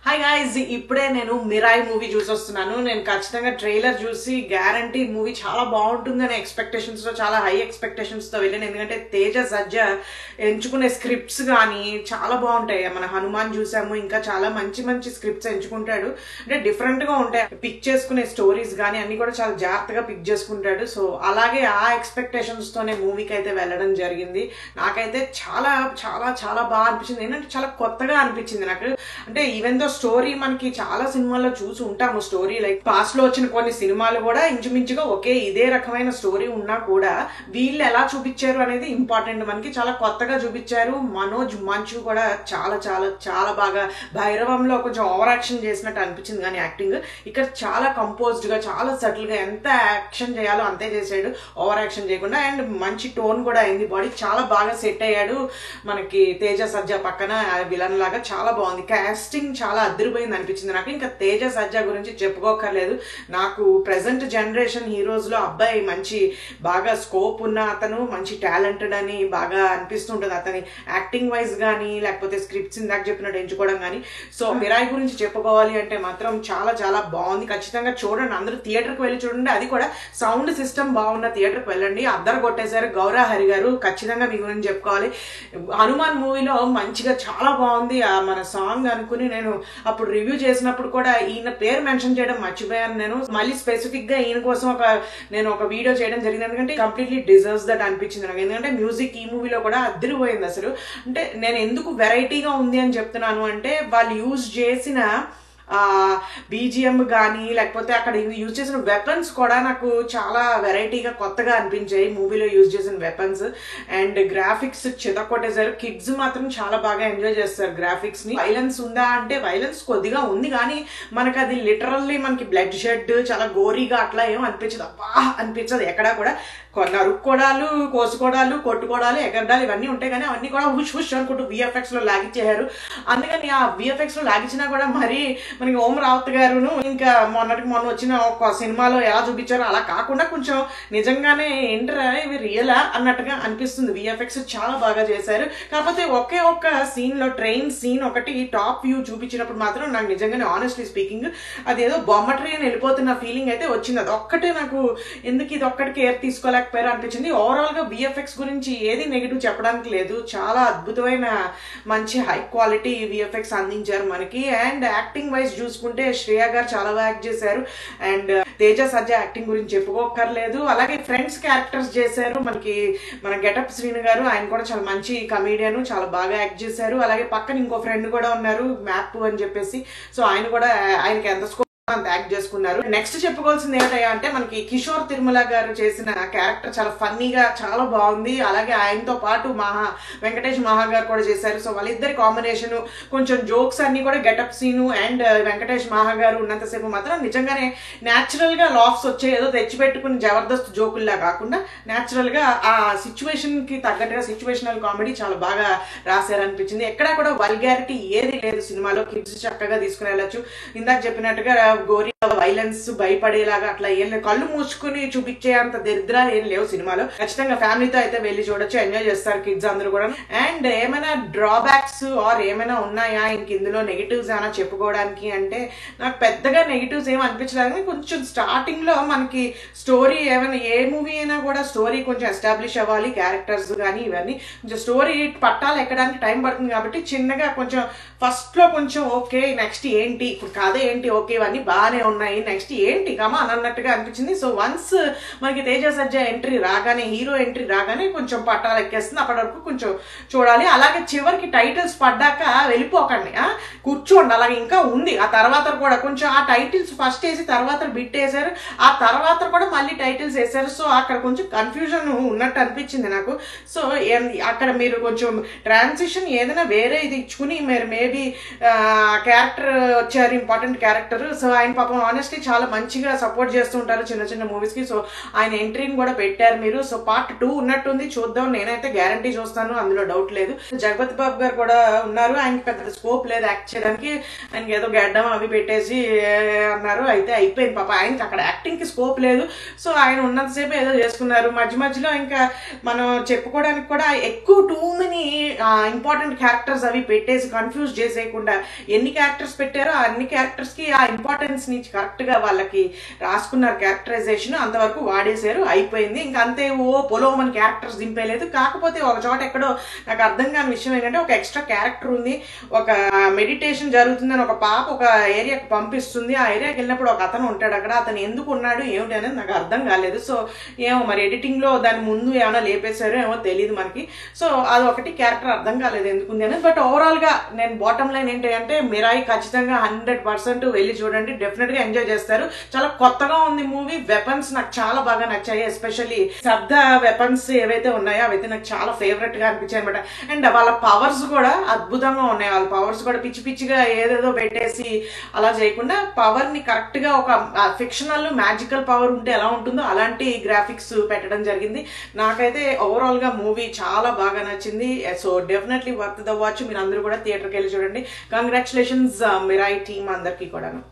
Hi guys, ఇప్పుడే నేను Mirai movie చూసి వస్తున్నాను. నేను ఖచ్చితంగా ట్రైలర్ చూసి గ్యారంటీ మూవీ చాలా బాగుంటుందనే ఎక్స్పెక్టేషన్స్తో, చాలా హై ఎక్స్పెక్టేషన్స్తో వెళ్ళాను. ఎందుకంటే తేజ సజ్జా ఎంచుకునే స్క్రిప్ట్స్ కానీ చాలా బాగుంటాయి. మన హనుమాన్ చూసాము, ఇంకా చాలా మంచి మంచి స్క్రిప్ట్స్ ఎంచుకుంటాడు. అంటే డిఫరెంట్గా ఉంటాయి. పిక్ చేసుకునే స్టోరీస్ కానీ అన్ని కూడా చాలా జాగ్రత్తగా పిక్ చేసుకుంటాడు. సో అలాగే ఆ ఎక్స్పెక్టేషన్స్తోనే మూవీకి అయితే వెళ్ళడం జరిగింది. నాకైతే చాలా చాలా చాలా బాగా అనిపించింది. ఏంటంటే చాలా కొత్తగా అనిపించింది నాకు. అంటే ఈవెన్ దో స్టోరీ మనకి చాలా సినిమాల్లో చూసి ఉంటాము. స్టోరీ లైక్ పాస్ట్ లో వచ్చిన కొన్ని సినిమాలు కూడా ఇంచుమించుగా ఒకే ఇదే రకమైన స్టోరీ ఉన్నా కూడా వీళ్ళు ఎలా చూపించారు అనేది ఇంపార్టెంట్. మనకి చాలా కొత్తగా చూపించారు. మనోజ్ మంచు కూడా చాలా చాలా చాలా బాగా భైరవంలో కొంచెం ఓవర్ యాక్షన్ చేసినట్టు అనిపించింది. కానీ యాక్టింగ్ ఇక్కడ చాలా కంపోజ్డ్ గా, చాలా సటిల్ గా ఎంత యాక్షన్ చేయాలో అంతే చేసాడు, ఓవర్ యాక్షన్ చేయకుండా. అండ్ మంచి టోన్ కూడా అయింది. బాడీ చాలా బాగా సెట్ అయ్యాడు. మనకి తేజ సజ్జా పక్కన విలన్ లాగా చాలా బాగుంది. కాస్టింగ్ చాలా అదిరిపోయింది అనిపించింది నాకు. ఇంకా తేజ సజ్జా గురించి చెప్పుకోకర్లేదు. నాకు ప్రెసెంట్ జనరేషన్ హీరోస్ లో అబ్బాయి మంచి బాగా స్కోప్ ఉన్న అతను, మంచి టాలెంటెడ్ అని బాగా అనిపిస్తుంటుంది. అతని యాక్టింగ్ వైజ్ కానీ లేకపోతే స్క్రిప్ట్స్ ఇందాక చెప్పినట్టు ఎంచుకోవడం కానీ. సో మిరాయి గురించి చెప్పుకోవాలి అంటే మాత్రం చాలా చాలా బాగుంది. ఖచ్చితంగా చూడండి, అందరూ థియేటర్కి వెళ్ళి చూడండి. అది కూడా సౌండ్ సిస్టమ్ బాగున్న థియేటర్కి వెళ్ళండి. అద్దరు కొట్టేశారు గౌరా హరి గారు. ఖచ్చితంగా మీ గురించి చెప్పుకోవాలి. హనుమాన్ మూవీలో మంచిగా చాలా బాగుంది. మన సాంగ్ అనుకుని నేను అప్పుడు రివ్యూ చేసినప్పుడు కూడా ఈయన పేరు మెన్షన్ చేయడం మర్చిపోయాను. నేను మళ్ళీ స్పెసిఫిక్ గా ఈయన కోసం నేను ఒక వీడియో చేయడం జరిగింది. ఎందుకంటే కంప్లీట్లీ డిజర్వ్స్ దట్ అనిపించింది నాకు. ఎందుకంటే మ్యూజిక్ ఈ మూవీలో కూడా అదిరిపోయింది అసలు. అంటే నేను ఎందుకు వెరైటీగా ఉంది అని చెప్తున్నాను అంటే, వాళ్ళు యూజ్ చేసిన బీజిఎం కానీ లేకపోతే అక్కడ యూజ్ చేసిన వెపన్స్ కూడా నాకు చాలా వెరైటీగా కొత్తగా అనిపించాయి. మూవీలో యూజ్ చేసిన వెపన్స్ అండ్ గ్రాఫిక్స్ చితకొట్టేశారు. కిడ్స్ మాత్రం చాలా బాగా ఎంజాయ్ చేస్తారు గ్రాఫిక్స్ ని. వైలెన్స్ ఉందా అంటే వైలెన్స్ కొద్దిగా ఉంది, కానీ మనకు అది లిటరల్లీ మనకి బ్లడ్ షెడ్ చాలా గోరీగా అట్లా ఏం అనిపించదు. అబ్బా అనిపించదు ఎక్కడా కూడా. నరుక్కోడాలు, కోసుకోడాలు, కొట్టుకోడాలు, ఎగరడాలు ఇవన్నీ ఉంటాయి, కానీ అవన్నీ కూడా హుష్ హుష్ అనుకుంటూ విఎఫ్ఎక్స్ లో లాగిచ్చేశారు. అందుకని ఆ విఎఫ్ఎక్స్ లో లాగించినా కూడా మరి మనకి ఓం రావత్ గారును ఇంకా మొన్న వచ్చిన ఒక సినిమాలో ఎలా చూపించారో అలా కాకుండా కొంచెం నిజంగానే ఏంటరా ఇవి రియలా అన్నట్టుగా అనిపిస్తుంది. విఎఫ్ఎక్స్ చాలా బాగా చేశారు. కాకపోతే ఒకే ఒక్క సీన్ లో ట్రైన్ సీన్ ఒకటి టాప్ వ్యూ చూపించినప్పుడు మాత్రం నాకు నిజంగానే ఆనెస్ట్లీ స్పీకింగ్ అదేదో బొమ్మ ట్రైన్ వెళ్ళిపోతున్న ఫీలింగ్ అయితే వచ్చింది. అది ఒక్కటే నాకు ఎందుకు ఇది ఒక్కటి కేర్ తీసుకోలేకపోయారు అనిపించింది. ఓవరాల్ గా విఎఫ్ఎక్స్ గురించి ఏది నెగిటివ్ చెప్పడానికి లేదు. చాలా అద్భుతమైన మంచి హై క్వాలిటీ విఎఫ్ఎక్స్ అందించారు మనకి. అండ్ యాక్టింగ్ వైజ్ చూసుకుంటే శ్రేయ గారు చాలా బాగా యాక్ట్ చేశారు. అండ్ తేజ సజ్జా యాక్టింగ్ గురించి చెప్పుకోకర్లేదు. అలాగే ఫ్రెండ్స్ క్యారెక్టర్స్ చేశారు మనకి. మన గెటప్ శ్రీను గారు, ఆయన కూడా చాలా మంచి కమీడియన్, చాలా బాగా యాక్ట్ చేశారు. అలాగే పక్కన ఇంకో ఫ్రెండ్ కూడా ఉన్నారు మ్యాప్ అని చెప్పేసి. సో ఆయన కూడా ఆయనకి ఎంత స్కోప్ అంత యాక్ట్ చేసుకున్నారు. నెక్స్ట్ చెప్పుకోవాల్సింది ఏంటయ్యా అంటే, మనకి కిషోర్ తిరుమల గారు చేసిన క్యారెక్టర్ చాలా ఫన్నీగా చాలా బాగుంది. అలాగే ఆయనతో పాటు వెంకటేష్ మహా గారు కూడా చేశారు. సో వాళ్ళిద్దరి కాంబినేషన్ కొంచెం జోక్స్ అన్ని కూడా గెటప్ సీను అండ్ వెంకటేష్ మహా గారు ఉన్నంతసేపు మాత్రం నిజంగానే న్యాచురల్ గా లాఫ్స్ వచ్చే, ఏదో తెచ్చిపెట్టుకుని జబర్దస్త్ జోకుల్లా కాకుండా న్యాచురల్ గా ఆ సిచ్యువేషన్ కి తగ్గట్టుగా సిచ్యువేషనల్ కామెడీ చాలా బాగా రాశారనిపించింది. ఎక్కడా కూడా వల్గారిటీ ఏది లేదు సినిమాలో. కిడ్స్ చక్కగా తీసుకుని వెళ్ళొచ్చు. ఇందాక చెప్పినట్టుగా గోరీ వైలెన్స్ భయపడేలాగా అట్లా ఏం లేదు. కళ్ళు మూసుకుని చూపించే అంత దరిద్రాలు ఏం లేవు సినిమాలో. ఖచ్చితంగా ఫ్యామిలీతో అయితే వెళ్ళి చూడొచ్చు, ఎంజాయ్ చేస్తారు కిడ్స్ అందరూ కూడా. అండ్ ఏమైనా డ్రాబ్యాక్స్ ఆర్ ఏమైనా ఉన్నాయా ఇంక ఇందులో నెగిటివ్స్ ఏమైనా చెప్పుకోవడానికి అంటే, నాకు పెద్దగా నెగిటివ్స్ ఏమి అనిపించలేదు. కానీ కొంచెం స్టార్టింగ్ లో మనకి స్టోరీ ఏమైనా ఏ మూవీ అయినా కూడా స్టోరీ కొంచెం ఎస్టాబ్లిష్ అవ్వాలి, క్యారెక్టర్స్ కానీ ఇవన్నీ కొంచెం స్టోరీ పట్టాలు ఎక్కడానికి టైం పడుతుంది. కాబట్టి చిన్నగా కొంచెం ఫస్ట్ లో కొంచెం ఓకే నెక్స్ట్ ఏంటి, ఇప్పుడు కథ ఏంటి, ఓకే ఇవన్నీ బాగానే ఉన్నాయి, నెక్స్ట్ ఏంటి కమా అన్నట్టుగా అనిపించింది. సో వన్స్ మనకి తేజ సజ్జా ఎంట్రీ రాగానే, హీరో ఎంట్రీ రాగానే కొంచెం పట్టాలు ఎక్కేస్తుంది. అప్పటి వరకు కొంచెం చూడాలి. అలాగే చివరికి టైటిల్స్ పడ్డాక వెళ్ళిపోకండి, కూర్చోండి. అలాగే ఇంకా ఉంది. ఆ తర్వాత కూడా కొంచెం ఆ టైటిల్స్ ఫస్ట్ వేసి తర్వాత బిట్ వేసారు, ఆ తర్వాత కూడా మళ్ళీ టైటిల్స్ వేసారు. సో అక్కడ కొంచెం కన్ఫ్యూజన్ ఉన్నట్టు అనిపించింది నాకు. సో అక్కడ మీరు కొంచెం ట్రాన్సిషన్ ఏదైనా వేరే ఇది ఇచ్చుకుని మీరు మేబీ క్యారెక్టర్ వచ్చారు, ఇంపార్టెంట్ క్యారెక్టర్. సో ఆయన పాపం పాపం ఆనెస్ట్లీ చాలా మంచిగా సపోర్ట్ చేస్తూ ఉంటారు చిన్న చిన్న మూవీస్ కి. సో ఆయన ఎంట్రీని కూడా పెట్టారు మీరు. సో పార్ట్ 2 ఉన్నట్టుంది, చూద్దాం. నేనైతే గ్యారంటీ చూస్తాను, అందులో డౌట్ లేదు. జగపతి బాబు గారు కూడా ఉన్నారు. ఆయనకి పెద్ద స్కోప్ లేదు యాక్ట్ చేయడానికి. ఆయనకి ఏదో గడ్డం అవి పెట్టేసి అన్నారు, అయితే అయిపోయింది పాప. ఆయనకి అక్కడ యాక్టింగ్ కి స్కోప్ లేదు. సో ఆయన ఉన్నంతసేపు ఏదో చేసుకున్నారు. మధ్య మధ్యలో ఇంకా మనం చెప్పుకోవడానికి కూడా ఎక్కువ టూ మెనీ ఇంపార్టెంట్ క్యారెక్టర్స్ అవి పెట్టేసి కన్ఫ్యూజ్ చేసేయకుండా ఎన్ని క్యారెక్టర్స్ పెట్టారో అన్ని క్యారెక్టర్స్ కి ఆ ఇంపార్టెన్స్ ని కరెక్ట్ గా వాళ్ళకి రాసుకున్నారు. క్యారెక్టరైజేషన్ అంతవరకు వాడేశారు, అయిపోయింది. ఇంకా అంతే ఓ పొలోమని క్యారెక్టర్స్ దింపేలేదు. కాకపోతే ఒక చోట ఎక్కడో నాకు అర్థం కాని విషయం ఏంటంటే, ఒక ఎక్స్ట్రా క్యారెక్టర్ ఉంది. ఒక మెడిటేషన్ జరుగుతుందని ఒక పాప ఒక ఏరియాకి పంపిస్తుంది. ఆ ఏరియాకి వెళ్ళినప్పుడు ఒక అతను ఉంటాడు అక్కడ. అతను ఎందుకు ఉన్నాడు ఏమిటి అనేది నాకు అర్థం కాలేదు. సో ఏమో మరి ఎడిటింగ్ లో దాని ముందు ఏమైనా లేపేశారో ఏమో తెలియదు మనకి. సో అది ఒకటి క్యారెక్టర్ అర్థం కాలేదు ఎందుకుంది అనేది. బట్ ఓవరాల్ గా నేను బాటమ్ లైన్ ఏంటి అంటే, మిరాయి ఖచ్చితంగా 100% వెళ్ళి చూడండి, డెఫినెట్ గా ఎంజాయ్ చేస్తారు. చాలా కొత్తగా ఉంది మూవీ. వెపన్స్ నాకు చాలా బాగా నచ్చాయి. ఎస్పెషల్లీ శబ్ద వెపన్స్ ఏవైతే ఉన్నాయో అవైతే నాకు చాలా ఫేవరెట్ గా అనిపించాయి అనమాట. అండ్ వాళ్ళ పవర్స్ కూడా అద్భుతంగా ఉన్నాయి. వాళ్ళ పవర్స్ కూడా పిచ్చి పిచ్చిగా ఏదేదో పెట్టేసి అలా చేయకుండా పవర్ ని కరెక్ట్ గా ఒక ఫిక్షనల్ మ్యాజికల్ పవర్ ఉంటే ఎలా ఉంటుందో అలాంటి గ్రాఫిక్స్ పెట్టడం జరిగింది. నాకైతే ఓవరాల్ గా మూవీ చాలా బాగా నచ్చింది. So definitely worth the watch. మీరు అందరూ కూడా థియేటర్కి వెళ్ళి చూడండి. కంగ్రాచులేషన్స్ మిరాయి టీమ్ అందరికీ కూడాను.